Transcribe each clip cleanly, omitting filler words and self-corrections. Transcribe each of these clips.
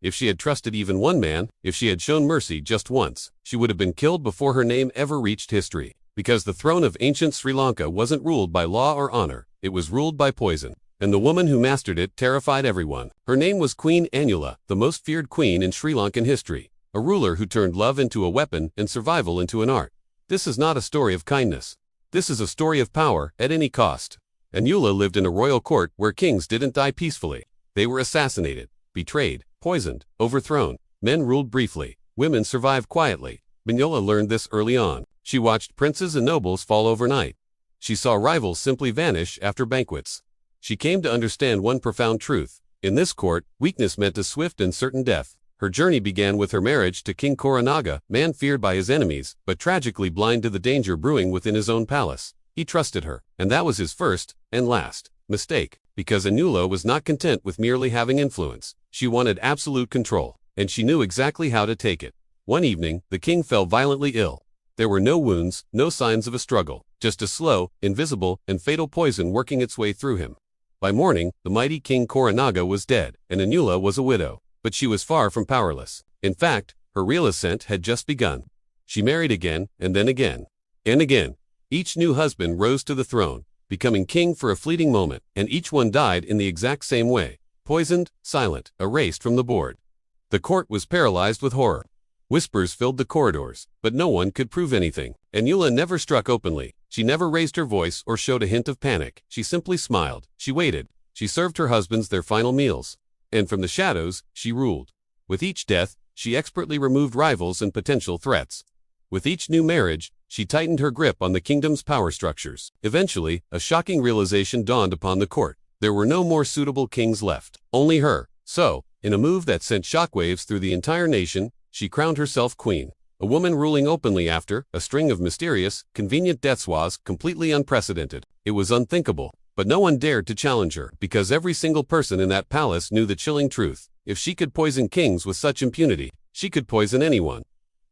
If she had trusted even one man, if she had shown mercy just once, she would have been killed before her name ever reached history. Because the throne of ancient Sri Lanka wasn't ruled by law or honor, it was ruled by poison. And the woman who mastered it terrified everyone. Her name was Queen Anula, the most feared queen in Sri Lankan history. A ruler who turned love into a weapon and survival into an art. This is not a story of kindness. This is a story of power at any cost. Anula lived in a royal court where kings didn't die peacefully. They were assassinated, betrayed, poisoned, overthrown. Men ruled briefly. Women survived quietly. Anula learned this early on. She watched princes and nobles fall overnight. She saw rivals simply vanish after banquets. She came to understand one profound truth. In this court, weakness meant a swift and certain death. Her journey began with her marriage to King Koranaga, man feared by his enemies, but tragically blind to the danger brewing within his own palace. He trusted her, and that was his first, and last, mistake, because Anula was not content with merely having influence. She wanted absolute control, and she knew exactly how to take it. One evening, the king fell violently ill. There were no wounds, no signs of a struggle, just a slow, invisible, and fatal poison working its way through him. By morning, the mighty King Koranaga was dead, and Anula was a widow. But she was far from powerless. In fact, her real ascent had just begun. She married again, and then again. And again. Each new husband rose to the throne, becoming king for a fleeting moment, and each one died in the exact same way. Poisoned, silent, erased from the board. The court was paralyzed with horror. Whispers filled the corridors, but no one could prove anything. Anula never struck openly. She never raised her voice or showed a hint of panic. She simply smiled. She waited. She served her husbands their final meals. And from the shadows, she ruled. With each death, she expertly removed rivals and potential threats. With each new marriage, she tightened her grip on the kingdom's power structures. Eventually, a shocking realization dawned upon the court. There were no more suitable kings left. Only her. So, in a move that sent shockwaves through the entire nation, she crowned herself queen. A woman ruling openly after a string of mysterious, convenient deaths was completely unprecedented. It was unthinkable. But no one dared to challenge her, because every single person in that palace knew the chilling truth. If she could poison kings with such impunity, she could poison anyone.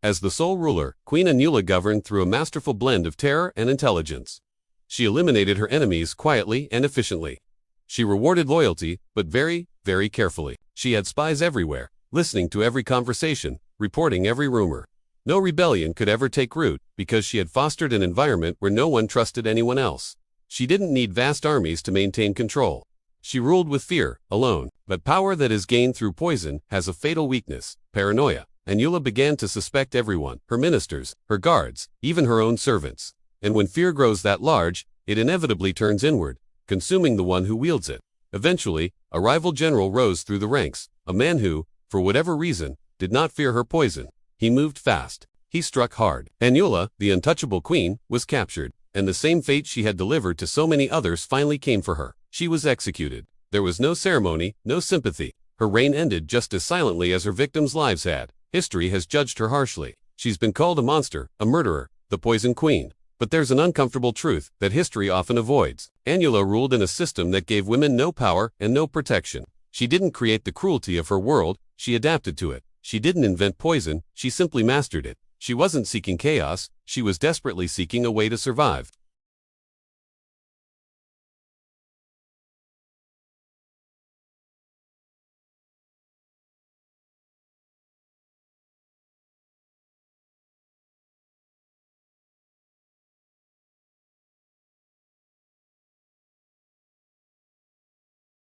As the sole ruler, Queen Anula governed through a masterful blend of terror and intelligence. She eliminated her enemies quietly and efficiently. She rewarded loyalty, but very, very carefully. She had spies everywhere, listening to every conversation, reporting every rumor. No rebellion could ever take root, because she had fostered an environment where no one trusted anyone else. She didn't need vast armies to maintain control. She ruled with fear, alone. But power that is gained through poison has a fatal weakness, paranoia. Anula began to suspect everyone, her ministers, her guards, even her own servants. And when fear grows that large, it inevitably turns inward, consuming the one who wields it. Eventually, a rival general rose through the ranks, a man who, for whatever reason, did not fear her poison. He moved fast. He struck hard. Anula, the untouchable queen, was captured. And the same fate she had delivered to so many others finally came for her. She was executed. There was no ceremony, no sympathy. Her reign ended just as silently as her victims' lives had. History has judged her harshly. She's been called a monster, a murderer, the poison queen. But there's an uncomfortable truth that history often avoids. Anula ruled in a system that gave women no power and no protection. She didn't create the cruelty of her world, she adapted to it. She didn't invent poison, she simply mastered it. She wasn't seeking chaos, she was desperately seeking a way to survive.